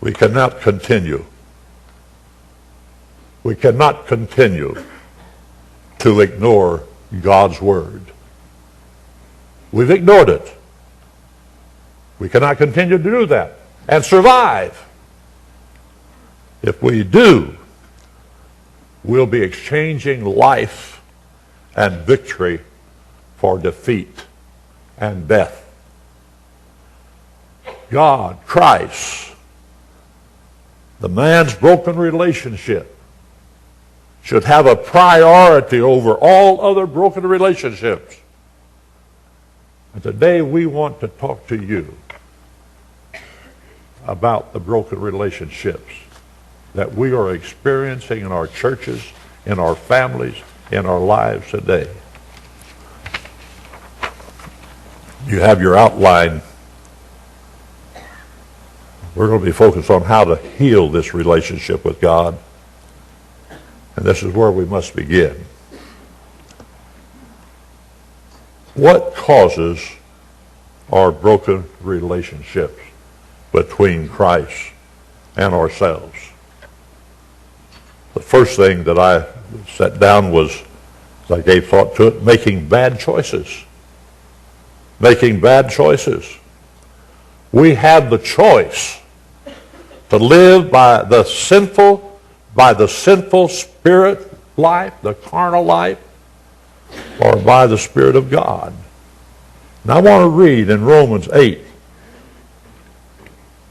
We cannot continue. We cannot continue to ignore God's Word. We've ignored it. We cannot continue to do that and survive. If we do, we'll be exchanging life and victory for defeat and death. God, Christ, the man's broken relationship should have a priority over all other broken relationships. And today we want to talk to you about the broken relationships that we are experiencing in our churches, in our families, in our lives today. You have your outline. We're going to be focused on how to heal this relationship with God. And this is where we must begin. What causes our broken relationships between Christ and ourselves? The first thing that I set down was, as I gave thought to it, making bad choices. Making bad choices. We have the choice to live by the sinful spirit life, the carnal life, or by the Spirit of God. And I want to read in Romans 8,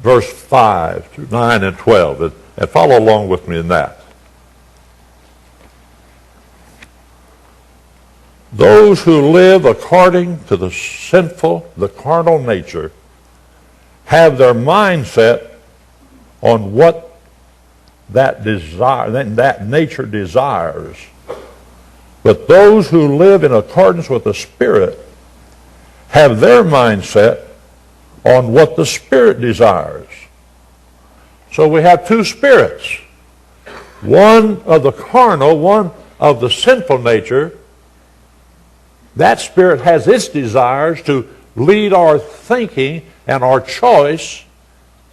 verse 5 through 9 and 12, and follow along with me in that. Those who live according to the carnal nature, have their mindset on what that nature desires. But those who live in accordance with the Spirit have their mindset on what the Spirit desires. So we have two spirits. One of the carnal, one of the sinful nature. That spirit has its desires to lead our thinking and our choice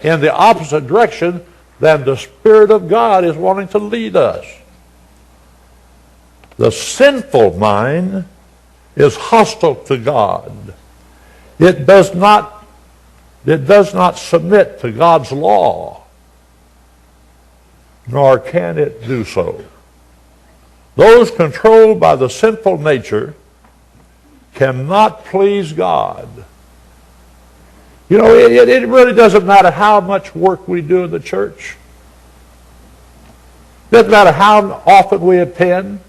in the opposite direction than the Spirit of God is wanting to lead us. The sinful mind is hostile to God. It does not submit to God's law, nor can it do so. Those controlled by the sinful nature cannot please God. You know, it really doesn't matter how much work we do in the church. It doesn't matter how often we attend,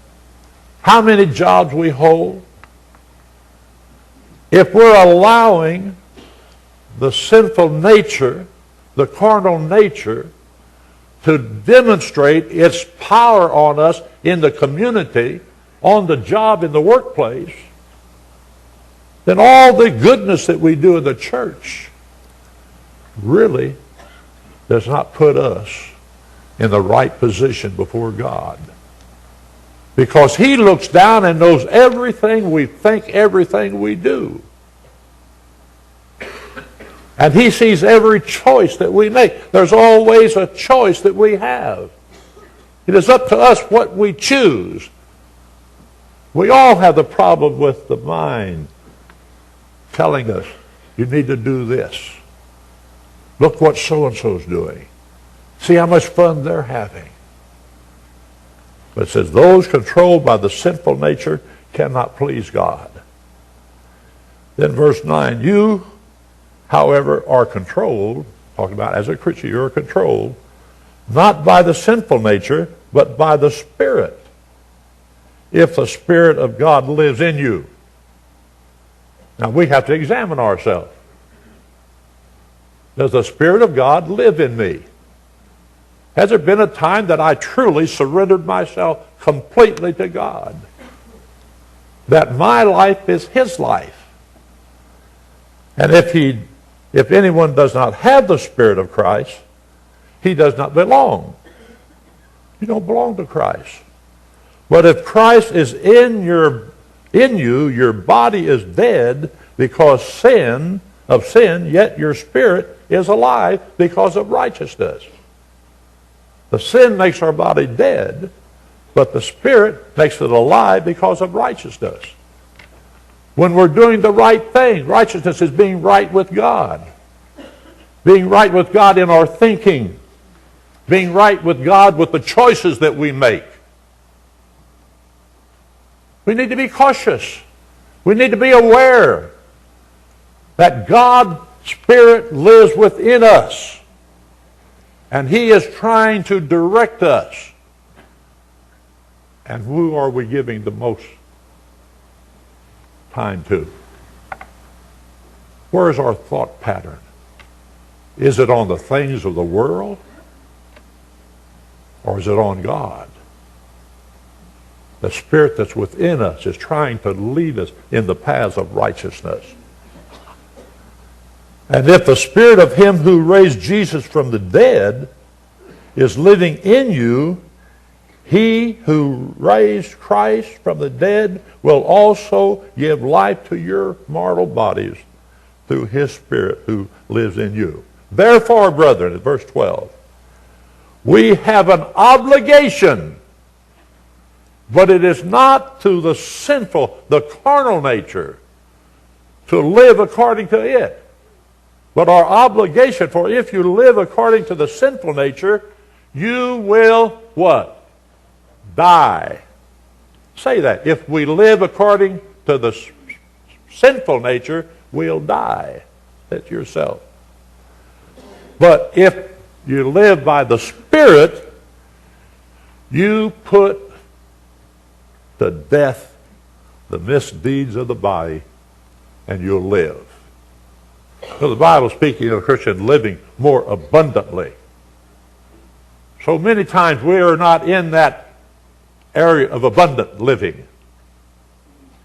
how many jobs we hold. If we're allowing the sinful nature, the carnal nature, to demonstrate its power on us in the community, on the job, in the workplace, then all the goodness that we do in the church really does not put us in the right position before God. Because He looks down and knows everything we think, everything we do. And He sees every choice that we make. There's always a choice that we have. It is up to us what we choose. We all have the problem with the mind telling us, you need to do this. Look what so-and-so's doing. See how much fun they're having. But it says, those controlled by the sinful nature cannot please God. Then verse 9, you, however, are controlled, talking about as a Christian, you're controlled, not by the sinful nature, but by the Spirit, if the Spirit of God lives in you. Now we have to examine ourselves. Does the Spirit of God live in me? Has there been a time that I truly surrendered myself completely to God? That my life is His life. And if anyone does not have the Spirit of Christ, he does not belong. You don't belong to Christ. But if Christ is in you, your body is dead because sin of sin, yet your spirit is alive because of righteousness. The sin makes our body dead, but the spirit makes it alive because of righteousness. When we're doing the right thing, righteousness is being right with God. Being right with God in our thinking. Being right with God with the choices that we make. We need to be cautious. We need to be aware that God's Spirit lives within us. And He is trying to direct us. And who are we giving the most time to? Where is our thought pattern? Is it on the things of the world? Or is it on God? The Spirit that's within us is trying to lead us in the paths of righteousness. And if the Spirit of Him who raised Jesus from the dead is living in you, He who raised Christ from the dead will also give life to your mortal bodies through His Spirit who lives in you. Therefore, brethren, in verse 12, we have an obligation, but it is not to the sinful, the carnal nature, to live according to it. But our obligation, for if you live according to the sinful nature, you will what? Die. Say that. If we live according to the sinful nature, we'll die. That's yourself. But if you live by the Spirit, you put to death the misdeeds of the body, and you'll live. So the Bible is speaking of a Christian living more abundantly. So many times we are not in that area of abundant living.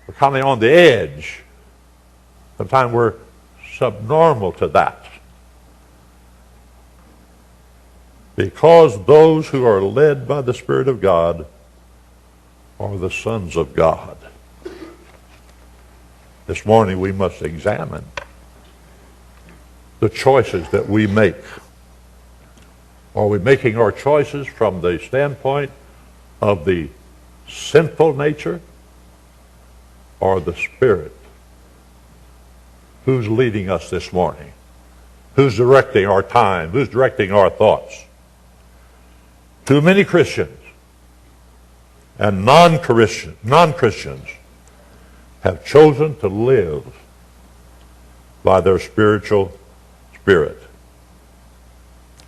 We're kind of on the edge. Sometimes we're subnormal to that. Because those who are led by the Spirit of God are the sons of God. This morning we must examine the choices that we make. Are we making our choices from the standpoint of the sinful nature or the Spirit? Who's leading us this morning? Who's directing our time? Who's directing our thoughts? Too many Christians and non-Christians have chosen to live by their spiritual spirit.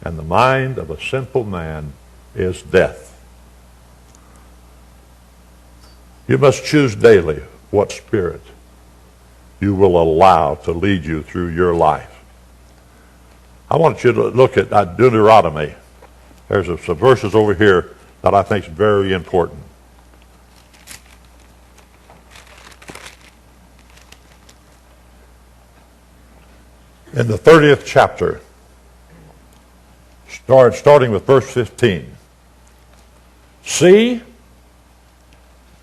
And the mind of a sinful man is death. You must choose daily what spirit you will allow to lead you through your life. I want you to look at Deuteronomy. There's some verses over here that I think is very important. In the 30th chapter, starting with verse 15. See,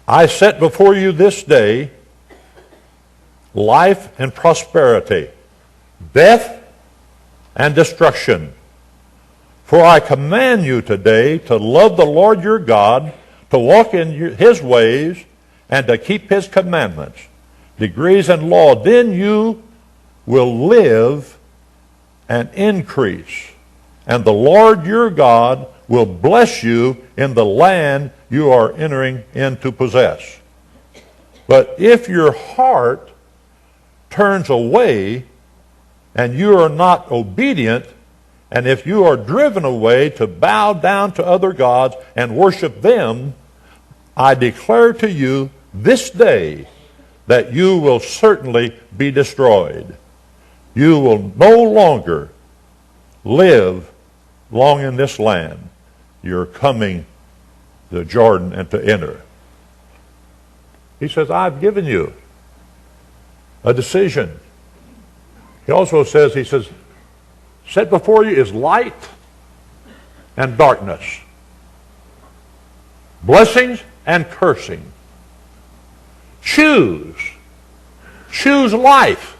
I set before you this day life and prosperity, death and destruction. For I command you today to love the Lord your God, to walk in His ways, and to keep His commandments, decrees, and law. Then you will live and increase, and the Lord your God will bless you in the land you are entering in to possess. But if your heart turns away and you are not obedient, and if you are driven away to bow down to other gods and worship them, I declare to you this day that you will certainly be destroyed. You will no longer live long in this land. You're coming to Jordan and to enter. He says, I've given you a decision. He also says, set before you is light and darkness, blessings and cursing. Choose life.